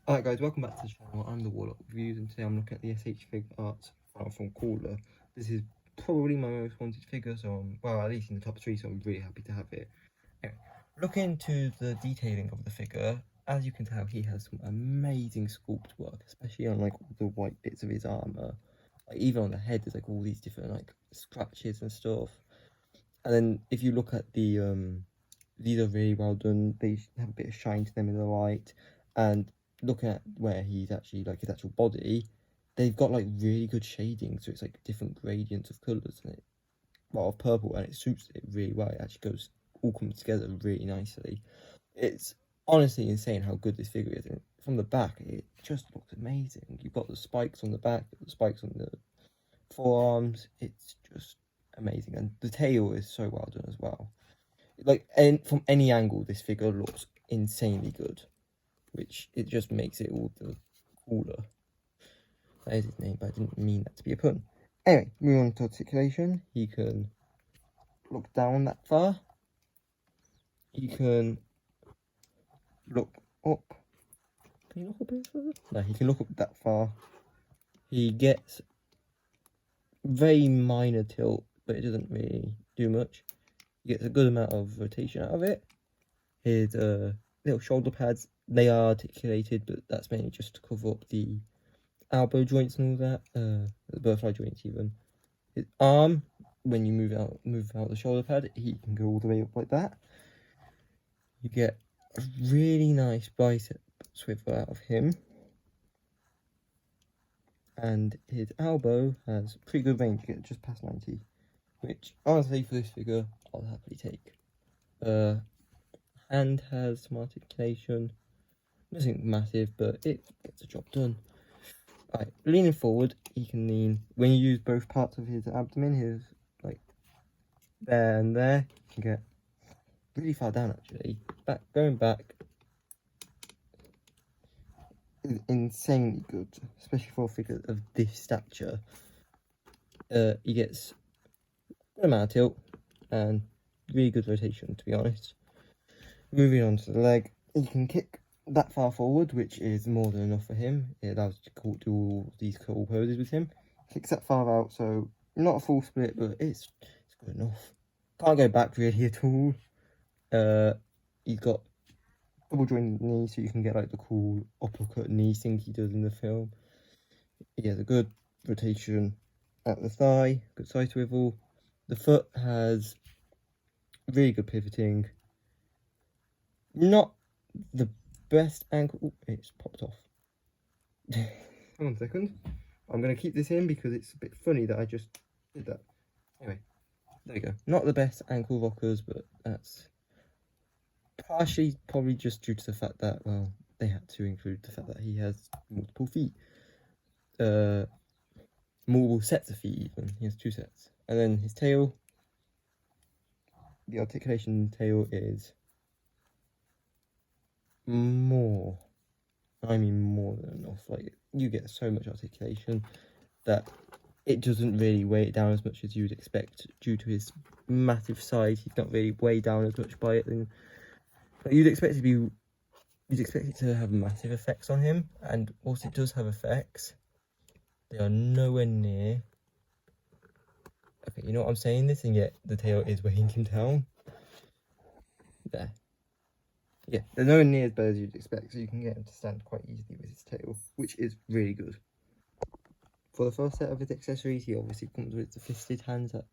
Alright guys, welcome back to the channel. I'm the Warlock Reviews, and today I'm looking at the SH Figuarts from Caller. This is probably my most wanted figure, so well, at least in the top 3, so I'm really happy to have it. Anyway, looking into the detailing of the figure, as you can tell, he has some amazing sculpt work, especially on like all the white bits of his armor. Like even on the head, there's like all these different like scratches and stuff. And then if you look at the these are really well done. They have a bit of shine to them in the light, and looking at where he's actually like his actual body, they've got like really good shading, so it's like different gradients of colours and it, well, of purple, and it suits it really well. It actually goes all comes together really nicely. It's honestly insane how good this figure is, and from the back it just looks amazing. You've got the spikes on the back, the spikes on the forearms. It's just amazing, and the tail is so well done as well. Like, and from any angle, this figure looks insanely good, which it just makes it all the cooler. That is his name, but I didn't mean that to be a pun. Anyway, moving on to articulation. He can look down that far. He can look up. Can he look up any further? No, he can look up that far. He gets very minor tilt, but it doesn't really do much. He gets a good amount of rotation out of it. His little shoulder pads, they are articulated, but that's mainly just to cover up the elbow joints and all that, the butterfly joints even. His arm, when you move out the shoulder pad, he can go all the way up like that. You get a really nice bicep swivel out of him. And his elbow has pretty good range, you get just past 90, which honestly for this figure, I'll happily take. Hand has some articulation, nothing massive, but it gets the job done. Right, leaning forward, he can lean, when you use both parts of his abdomen, his like there and there, you can get really far down actually. Going back is insanely good, especially for a figure of this stature. He gets a good amount of tilt and really good rotation, to be honest. Moving on to the leg, he can kick that far forward, which is more than enough for him. It allows you to do all these cool poses with him. Kicks that far out, so not a full split, but it's good enough. Can't go back really at all. He's got double jointed knees, so you can get like the cool uppercut knee thing he does in the film. He has a good rotation at the thigh, good side swivel. The foot has really good pivoting. Not the best ankle. Ooh, it's popped off. Hang on a second. I'm going to keep this in because it's a bit funny that I just did that. Anyway, there you go. Not the best ankle rockers, but that's partially probably just due to the fact that, well, they had to include the fact that he has multiple feet. Multiple sets of feet even. He has 2 sets. And then his tail. The articulation tail is more than enough. Like, you get so much articulation that it doesn't really weigh it down as much as you'd expect due to his massive size. He's not really weighed down as much by it, and but you'd expect it to have massive effects on him. And whilst it does have effects, they are nowhere near. Okay, you know what I'm saying this, and yet the tail is weighing him down. There. Yeah, they're nowhere near as bad as you'd expect, so you can get him to stand quite easily with his tail, which is really good. For the first set of his accessories, he obviously comes with the fisted hands that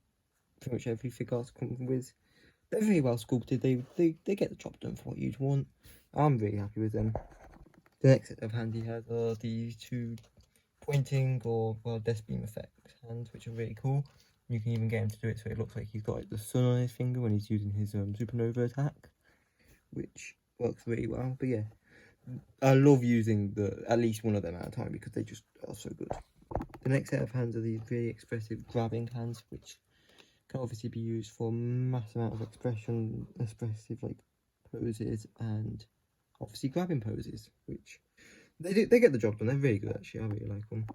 pretty much every Figuarts comes with. They're very well sculpted, they get the job done for what you'd want. I'm really happy with them. The next set of hands he has are these 2 pointing or, well, death beam effect hands, which are really cool. You can even get him to do it so it looks like he's got like, the sun on his finger when he's using his supernova attack, which works really well. But yeah, I love using at least one of them at a time because they just are so good. The next set of hands are these really expressive grabbing hands, which can obviously be used for a mass amount of expressive like poses and obviously grabbing poses, which they get the job done. They're really good actually. I really like them.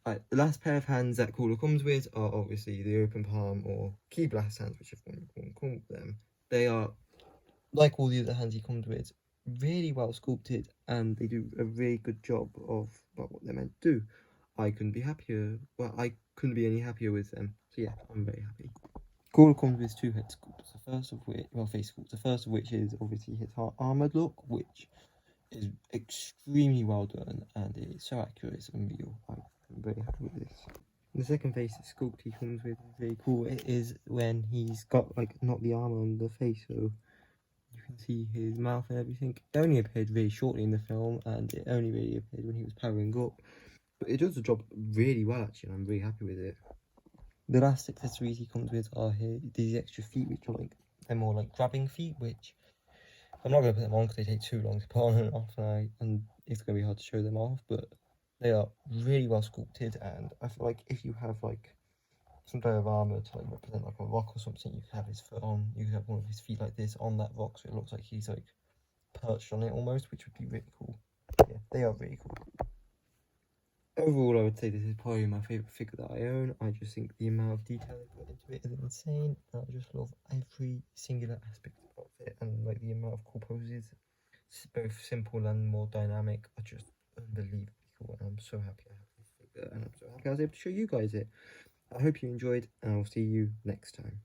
Right, the last pair of hands that Caller comes with are obviously the open palm or key blast hands, whichever one you want to call them. They are like all the other hands he comes with, really well sculpted, and they do a really good job of what they're meant to do. I couldn't be happier. Well, I couldn't be any happier with them. So yeah, I'm very happy. Crawler comes with two head sculpts. The first of which, well, face sculpts. The first of which is obviously his armored look, which is extremely well done, and it's so accurate, it's unreal. I'm very happy with this. The second face sculpt he comes with is very cool. It is when he's got like not the armor on the face, so you can see his mouth and everything. It only appeared very shortly in the film, and it only really appeared when he was powering up. But it does the job really well, actually, and I'm very happy with it. The last accessories he comes with are these extra feet, which are like, they're more like grabbing feet, which I'm not going to put them on because they take too long to put on and off, and it's going to be hard to show them off, but they are really well sculpted, and I feel like if you have like some type of armor to like represent like a rock or something, you could have his foot on, you could have one of his feet like this on that rock, so it looks like he's like perched on it almost, which would be really cool. Yeah, they are really cool. Overall, I would say this is probably my favourite figure that I own. I just think the amount of detail they put into it is insane. I just love every singular aspect of it, and like the amount of cool poses, both simple and more dynamic, are just unbelievably cool. And I'm so happy I have this figure, and I'm so happy I was able to show you guys it. I hope you enjoyed, and I'll see you next time.